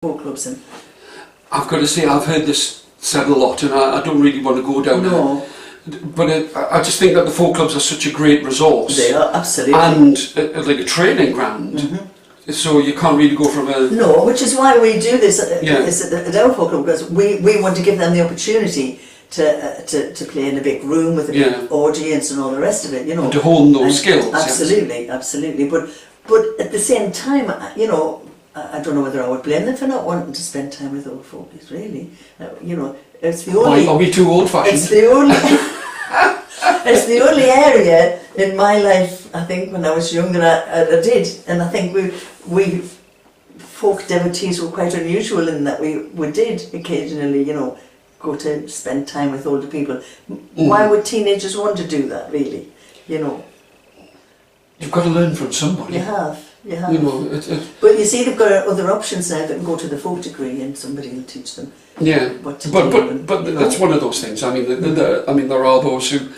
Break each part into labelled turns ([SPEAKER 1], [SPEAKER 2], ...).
[SPEAKER 1] folk clubs in?
[SPEAKER 2] I've got to say, I've heard this said a lot, and I don't really want to go down
[SPEAKER 1] No.
[SPEAKER 2] But I just think that the folk clubs are such a great resource.
[SPEAKER 1] They are, absolutely.
[SPEAKER 2] And like a training ground. So you can't really go from a...
[SPEAKER 1] No, which is why we do this at our folk club, because we want to give them the opportunity to play in a big room with a big audience and all the rest of it, you know.
[SPEAKER 2] And to hone those skills.
[SPEAKER 1] Absolutely, absolutely. But at the same time, you know, I don't know whether I would blame them for not wanting to spend time with old folks, really. You know, it's the only...
[SPEAKER 2] Why, are we too old-fashioned?
[SPEAKER 1] It's the only... It's the only area in my life, I think, when I was young that I did. And I think we folk devotees were quite unusual in that we did occasionally, you know, go to spend time with older people. Why would teenagers want to do that, really? You know.
[SPEAKER 2] You've got to learn from somebody.
[SPEAKER 1] You have. You have.
[SPEAKER 2] You know,
[SPEAKER 1] but you see, they've got other options now that can go to the folk degree and somebody will teach them.
[SPEAKER 2] Yeah,
[SPEAKER 1] what to do.
[SPEAKER 2] But that's one of those things. I mean, there are those who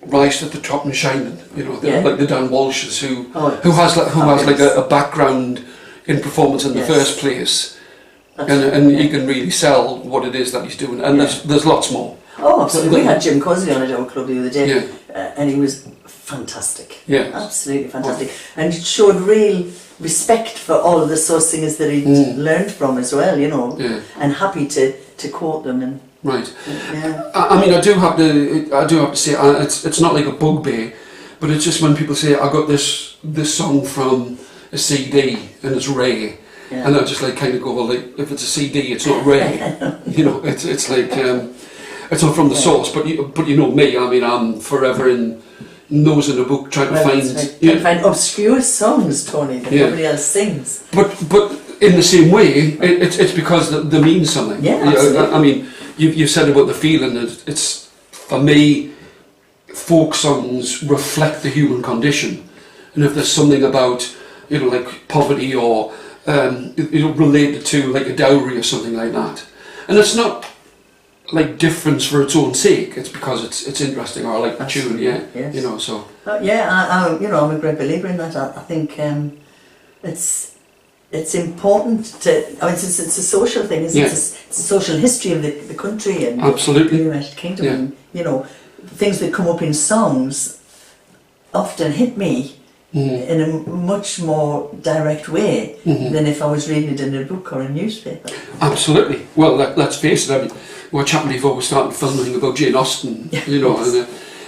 [SPEAKER 2] rise to the top and shine. You know, like the Dan Walshes who has a background in performance in the first place, and he can really sell what it is that he's doing. And there's lots more.
[SPEAKER 1] Oh, absolutely. We had Jim Cosley on at our club the other day, and he was fantastic. Yeah, absolutely fantastic, and showed real respect for all of the source singers that he'd learned from as well. You know, and happy to quote them and.
[SPEAKER 2] Right. Yeah. I mean, I do have to say, it's not like a bugbear, but it's just when people say I got this song from a CD and it's Ray, and I just like kind of go, well, like, if it's a CD, it's not Ray. You know, it's like it's not from the source. But you know me. I mean, I'm forever in nose in a book trying to find
[SPEAKER 1] obscure songs, Tony, that nobody else sings.
[SPEAKER 2] But in the same way, it's because they mean something.
[SPEAKER 1] Yeah, absolutely.
[SPEAKER 2] I mean. You said about the feeling that it's, for me, folk songs reflect the human condition, and if there's something about, you know, like poverty or related to like a dowry or something like that, and it's not like difference for its own sake, it's because it's interesting, or like the tune, you know. So
[SPEAKER 1] you know, I'm a great believer in that. I think it's important to. I mean, it's a social thing, isn't it? It's a social history of the country and
[SPEAKER 2] absolutely
[SPEAKER 1] the United Kingdom. And, you know, things that come up in songs often hit me in a much more direct way than if I was reading it in a book or a newspaper.
[SPEAKER 2] Absolutely. Well, let's face it. I mean, we were chatting before we started filming about Jane Austen. You know,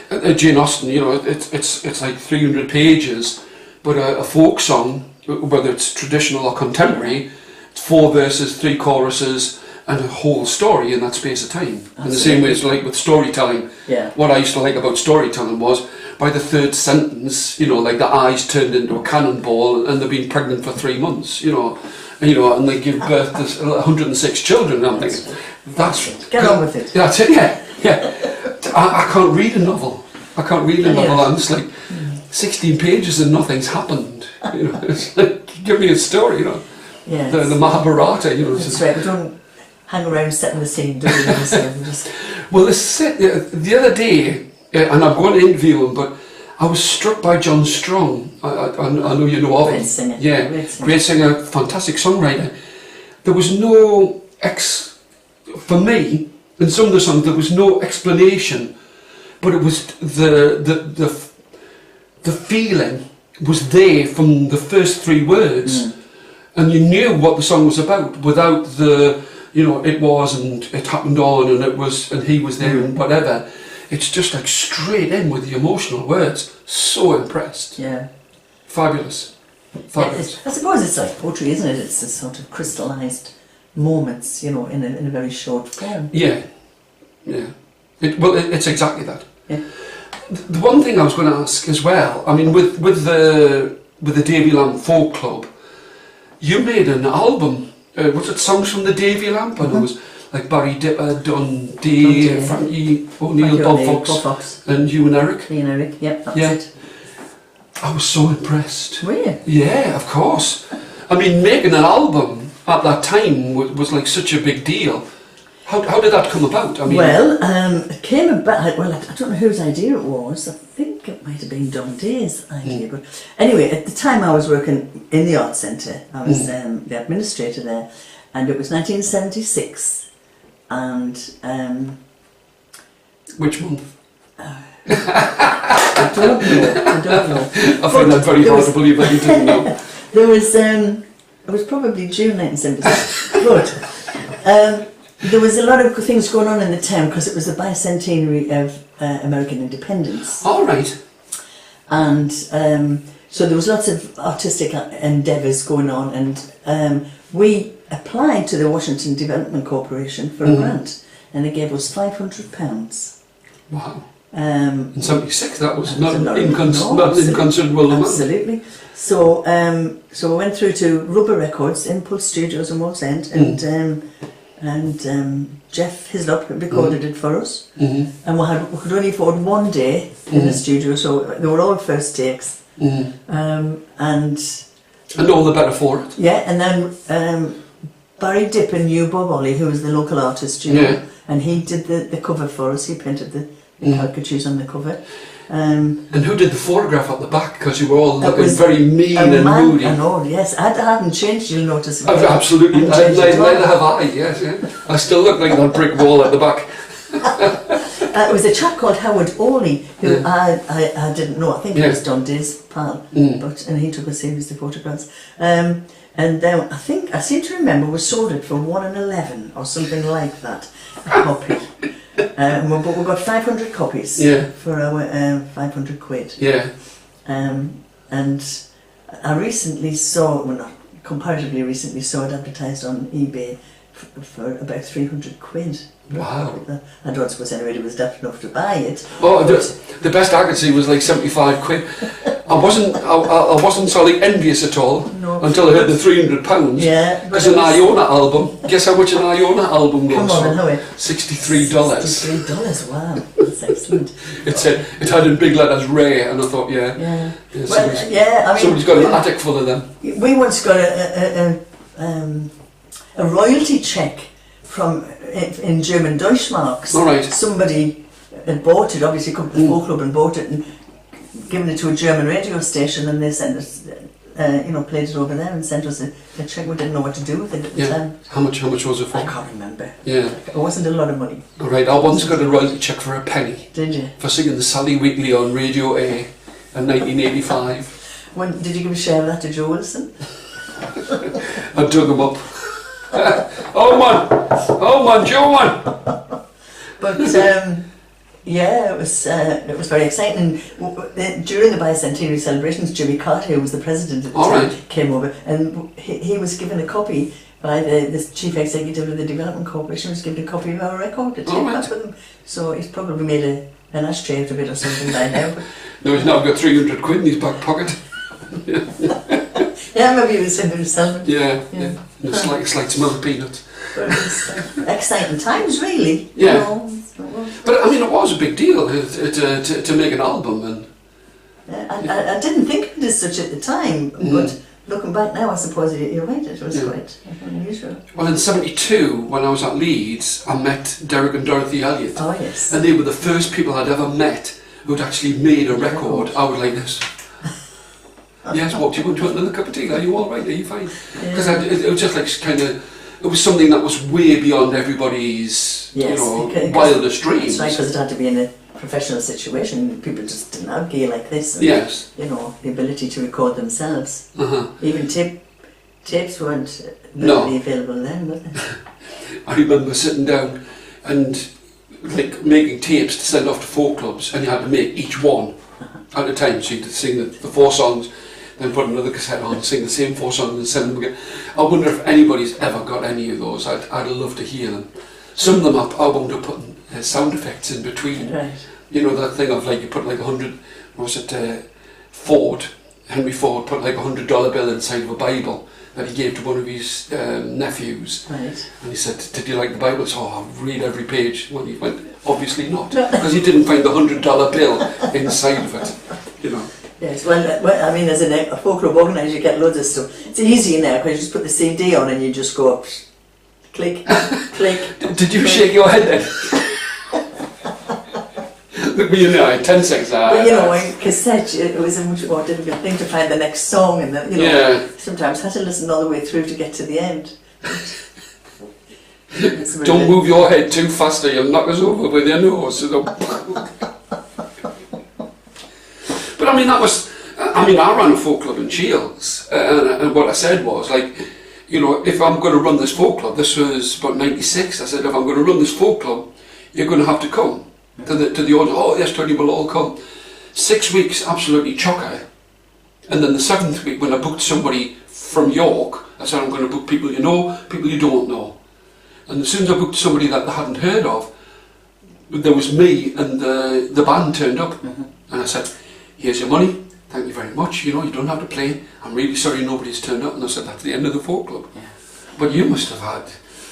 [SPEAKER 2] and Jane Austen. You know, it's like 300 pages, but a folk song, whether it's traditional or contemporary, it's 4 verses, 3 choruses, and a whole story in that space of time. Absolutely. In the same way as like with storytelling, what I used to like about storytelling was, by the 3rd sentence, you know, like the eyes turned into a cannonball and they've been pregnant for 3 months, you know, and they give birth to 106 children, and I'm thinking,
[SPEAKER 1] get on with it.
[SPEAKER 2] That's it, yeah. I can't read a novel. I'm just like, 16 pages and nothing's happened. You know, it's like, give me a story, you know.
[SPEAKER 1] Yes.
[SPEAKER 2] The Mahabharata, you know.
[SPEAKER 1] That's right, we don't hang around setting the scene, do we?
[SPEAKER 2] Well, the other day, and I'm going to interview him, but I was struck by John Strong. I know you know of him.
[SPEAKER 1] Great singer.
[SPEAKER 2] Yeah, great singer, fantastic songwriter. There was no, for me, in some of the songs, there was no explanation, but it was the feeling was there from the first 3 words, and you knew what the song was about without the, you know, it was and it happened on and it was and he was there and whatever. It's just like straight in with the emotional words. So impressed.
[SPEAKER 1] Yeah.
[SPEAKER 2] Fabulous.
[SPEAKER 1] I suppose it's like poetry, isn't it? It's a sort of crystallised moments, you know, in a very short form.
[SPEAKER 2] Yeah. It's exactly that.
[SPEAKER 1] Yeah.
[SPEAKER 2] The one thing I was going to ask as well, I mean, with the Davey Lamp Folk Club, you made an album. Was it songs from the Davey Lamp? And it was like Barry Dipper, Dundee, Frankie O'Neill, Bob Fox, and you and Eric.
[SPEAKER 1] Me and Eric, that's it.
[SPEAKER 2] I was so impressed.
[SPEAKER 1] Were you?
[SPEAKER 2] Yeah, of course. I mean, making an album at that time was like such a big deal. How did that come about? I mean,
[SPEAKER 1] well, it came about, well, I don't know whose idea it was. I think it might have been Dundee's idea. But anyway, at the time I was working in the Arts Centre. I was the administrator there. And it was 1976. And...
[SPEAKER 2] which month?
[SPEAKER 1] I don't know.
[SPEAKER 2] I find that very hard to believe that you didn't know.
[SPEAKER 1] There was, it was probably June 1976. But there was a lot of things going on in the town because it was the bicentenary of American independence.
[SPEAKER 2] All right.
[SPEAKER 1] And so there was lots of artistic endeavours going on, and we applied to the Washington Development Corporation for a grant, and they gave us £500.
[SPEAKER 2] Wow. In 76, that was not an
[SPEAKER 1] absolutely,
[SPEAKER 2] inconsiderable amount.
[SPEAKER 1] Absolutely. So, so we went through to Rubber Records, Impulse Studios in Walls End, and Jeff Hislop recorded it for us. And we could only afford one day in the studio, so they were all first takes. And
[SPEAKER 2] all the better for it.
[SPEAKER 1] Yeah, and then Barry Dippin knew Bob Ollie, who was the local artist, you know, and he did the cover for us. He painted the caricatures on the cover.
[SPEAKER 2] And who did the photograph at the back? Because you were all looking very mean and moody.
[SPEAKER 1] I know, yes. I haven't changed, you'll notice.
[SPEAKER 2] Absolutely. Neither have I, yes. Yeah. I still look like that brick wall at the back.
[SPEAKER 1] It was a chap called Howard Orley, who I didn't know. I think he was Dundee's pal, and he took a series of photographs. And then I seem to remember we sold it for 1 in 11 or something like that, a copy. But we got 500 copies for our 500 quid.
[SPEAKER 2] Yeah.
[SPEAKER 1] And I recently saw, well, not comparatively recently, saw it advertised on eBay for about 300 quid.
[SPEAKER 2] Wow.
[SPEAKER 1] I don't suppose anybody was daft enough to buy it.
[SPEAKER 2] Oh, the best I could see was like 75 quid. I wasn't sort of envious at all until I heard the £300.
[SPEAKER 1] Yeah.
[SPEAKER 2] Because an Iona album, guess how much an Iona album goes for?
[SPEAKER 1] Come on, how
[SPEAKER 2] $63.
[SPEAKER 1] $63, wow. That's excellent.
[SPEAKER 2] It had in big letters Ray, and I thought,
[SPEAKER 1] Yeah.
[SPEAKER 2] Well, I mean, somebody's got an attic full of them.
[SPEAKER 1] We once got a royalty check from in German Deutschmarks.
[SPEAKER 2] All right.
[SPEAKER 1] Somebody had bought it, obviously come to the folk club and bought it and given it to a German radio station, and they sent us, played it over there and sent us a check. We didn't know what to do with it at the time.
[SPEAKER 2] How much was it for?
[SPEAKER 1] I can't remember.
[SPEAKER 2] Yeah.
[SPEAKER 1] It wasn't a lot of money.
[SPEAKER 2] All right. I once got a royalty check for a penny.
[SPEAKER 1] Did you?
[SPEAKER 2] For singing the Sally Weekly on Radio A in 1985.
[SPEAKER 1] When did you give a share of that to Joe Wilson?
[SPEAKER 2] I dug him up. Oh man, Joe man.
[SPEAKER 1] But it was very exciting. During the bicentenary celebrations, Jimmy Carter, who was the president at the time, came over, and he was given a copy by the chief executive of the Development Corporation. Was given a copy of our record to take back with him. So he's probably made an ashtray out of it or something by now.
[SPEAKER 2] No, he's now got 300 quid in his back pocket.
[SPEAKER 1] Yeah, maybe he was in himself.
[SPEAKER 2] Yeah. It's like smell of peanuts.
[SPEAKER 1] But it was exciting times, really.
[SPEAKER 2] Yeah. But I mean, it was a big deal to make an album, and
[SPEAKER 1] I didn't think of it as such at the time, but looking back now, I suppose you're right. It was quite unusual.
[SPEAKER 2] Well, in '72, when I was at Leeds, I met Derek and Dorothy Elliott.
[SPEAKER 1] Oh yes.
[SPEAKER 2] And they were the first people I'd ever met who'd actually made a record out like this. Yes, what, do you want another cup of tea? Are you all right? Are you fine? Because it was just like it was something that was way beyond everybody's, wildest dreams.
[SPEAKER 1] That's right, because it had to be in a professional situation. People just didn't have gear like this. And, the ability to record themselves. Even tapes weren't readily available then, were they?
[SPEAKER 2] I remember sitting down and like making tapes to send off to folk clubs, and you had to make each one at a time. So you had to sing the 4 songs, then put another cassette on, sing the same 4 songs and send them again. I wonder if anybody's ever got any of those. I'd love to hear them. Some of them I wound up putting sound effects in between.
[SPEAKER 1] Right.
[SPEAKER 2] You know that thing of like you put like 100, Henry Ford put like $100 bill inside of a Bible that he gave to one of his nephews.
[SPEAKER 1] Right.
[SPEAKER 2] And he said, "Did you like the Bible?" So I'll read every page. Well, he went, obviously not, because he didn't find the $100 bill inside of it.
[SPEAKER 1] Yes, well, I mean, as a folk club organiser, you get loads of stuff. It's easy now because you just put the CD on and you just go up, Click, click.
[SPEAKER 2] Did you
[SPEAKER 1] click.
[SPEAKER 2] shake your head then? Look, you know, 10 seconds.
[SPEAKER 1] But you know, in cassette, it was a much more difficult thing to find the next song, and you know, sometimes had to listen all the way through to get to the end.
[SPEAKER 2] Don't move your head too fast or you'll knock us over with your nose. But I mean, I ran a folk club in Shields, and what I said was, like, you know, if I'm going to run this folk club, this was about 96, I said, if I'm going to run this folk club, you're going to have to come to the audience. Oh yes, Tony, we'll all come. 6 weeks, absolutely chocker. And then the 7th week, when I booked somebody from York, I said, I'm going to book people you know, people you don't know. And as soon as I booked somebody that they hadn't heard of, there was me and the band turned up. And I said, here's your money, thank you very much, you know, you don't have to play, I'm really sorry nobody's turned up. And I said, that's the end of the folk club. Yeah. But you must have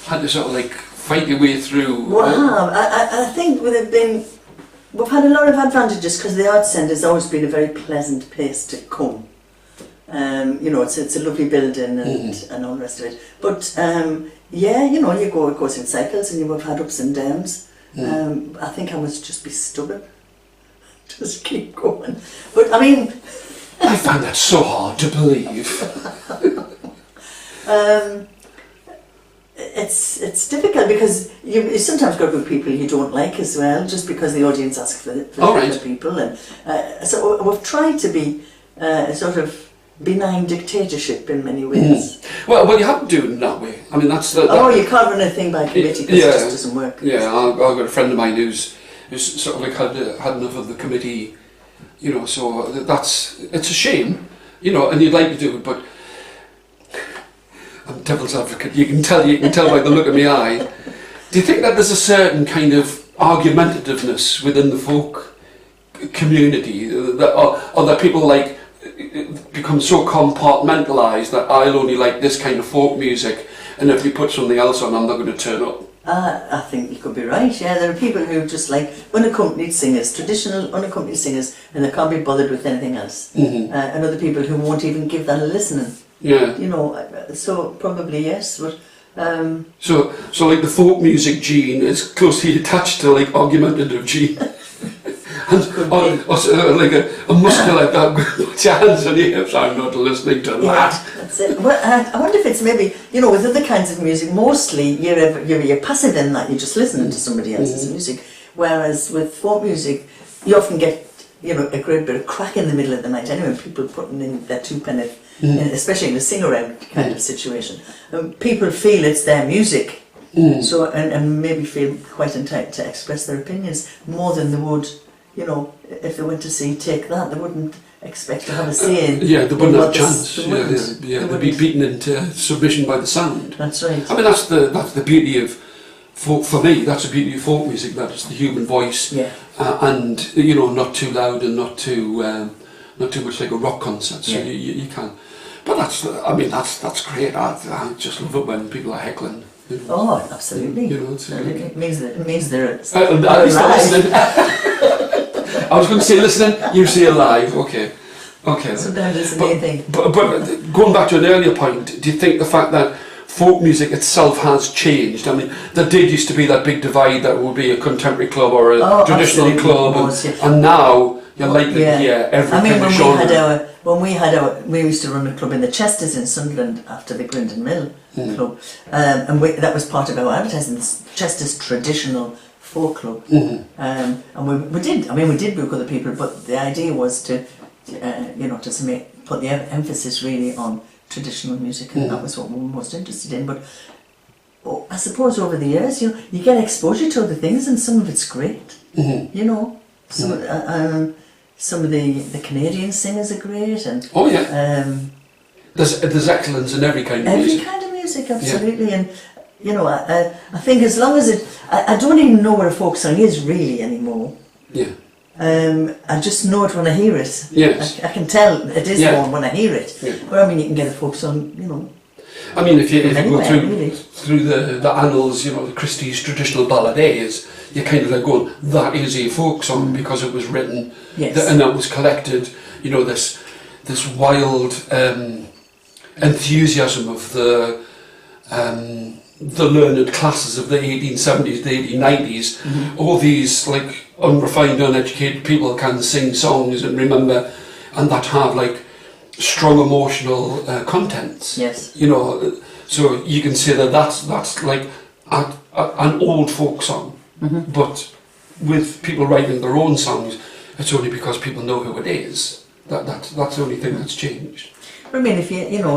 [SPEAKER 2] had to sort of like fight your way through.
[SPEAKER 1] Wow, I think we've had a lot of advantages, because the Arts Centre has always been a very pleasant place to come. You know, it's a lovely building and all the rest of it. But yeah, you know, you go, of course, in cycles, and you have had ups and downs. I think I must just be stubborn. Just keep going. But I mean,
[SPEAKER 2] I find that so hard to believe.
[SPEAKER 1] It's difficult, because you sometimes got good people you don't like as well, just because the audience asks for other people. And so we've tried to be a sort of benign dictatorship in many ways.
[SPEAKER 2] Well, you have to do it in that way. I mean, that's the...
[SPEAKER 1] you can't run a thing by committee, because it just doesn't work.
[SPEAKER 2] Yeah, I've got a friend of mine who's sort of like had enough of the committee, you know, so it's a shame, you know, and you'd like to do it, but I'm devil's advocate, you can tell by the look of my eye. Do you think that there's a certain kind of argumentativeness within the folk community, or that people like become so compartmentalised that I'll only like this kind of folk music, and if you put something else on, I'm not going to turn up?
[SPEAKER 1] I think you could be right, yeah. There are people who just like unaccompanied singers, traditional unaccompanied singers, and they can't be bothered with anything else. And other people who won't even give that a listening. Yeah. You know, so probably yes, but...
[SPEAKER 2] So like the folk music gene is closely attached to like argumentative gene. or like a muscle like that, put your hands on your hips, I'm not listening to that.
[SPEAKER 1] That's it. Well, I wonder if it's maybe, you know, with other kinds of music, mostly you're passive in that, you're just listening to somebody else's music, whereas with folk music, you often get, you know, a great bit of crack in the middle of the night anyway, people putting in their two-penny, especially in a sing-around kind of situation. People feel it's their music, so and maybe feel quite entitled to express their opinions more than they would, you know, if they went to see Take That, they wouldn't expect to have a say in.
[SPEAKER 2] They wouldn't have a chance. They'd be beaten into submission by the sound.
[SPEAKER 1] That's right.
[SPEAKER 2] I mean, that's the beauty of folk, for me. That's the beauty of folk music. That is the human voice, and you know, not too loud and not too much like a rock concert. So you can. But that's great. I just love it when people are heckling. You know?
[SPEAKER 1] Oh, absolutely.
[SPEAKER 2] You know,
[SPEAKER 1] it means they're
[SPEAKER 2] alive. I was going to say listening, you say alive. Okay.
[SPEAKER 1] Sometimes it's the main thing.
[SPEAKER 2] But going back to an earlier point, do you think the fact that folk music itself has changed? I mean, there did used to be that big divide that would be a contemporary club or a traditional club, and now you're likely to hear every kind of genre.
[SPEAKER 1] We used to run a club in the Chesters in Sunderland after the Grindon Mill club, and that was part of our advertising. Chester's traditional folk club, and we did book other people, but the idea was to put the emphasis really on traditional music, and that was what we were most interested in. But I suppose over the years, you know, you get exposure to other things, and some of it's great. You know, some of the Canadian singers are great, and
[SPEAKER 2] there's excellence in every kind of music.
[SPEAKER 1] Every kind of music, absolutely, and. You know, I think as long as I don't even know what a folk song is really anymore.
[SPEAKER 2] Yeah.
[SPEAKER 1] I just know it when I hear it.
[SPEAKER 2] Yes.
[SPEAKER 1] I can tell it is one when I hear it. Yeah. But I mean, you can get a folk song, you know.
[SPEAKER 2] I mean, if you go through the annals, you know, the Christie's traditional balladees, you're kind of like going, that is a folk song because it was written and that was collected. You know, this wild enthusiasm of the the learned classes of the 1870s, the 1890s, all these like unrefined, uneducated people can sing songs and remember, and that have like strong emotional contents.
[SPEAKER 1] Yes.
[SPEAKER 2] You know, so you can say that that's like an old folk song, but with people writing their own songs, it's only because people know who it is. That's the only thing that's changed.
[SPEAKER 1] I mean, if you know.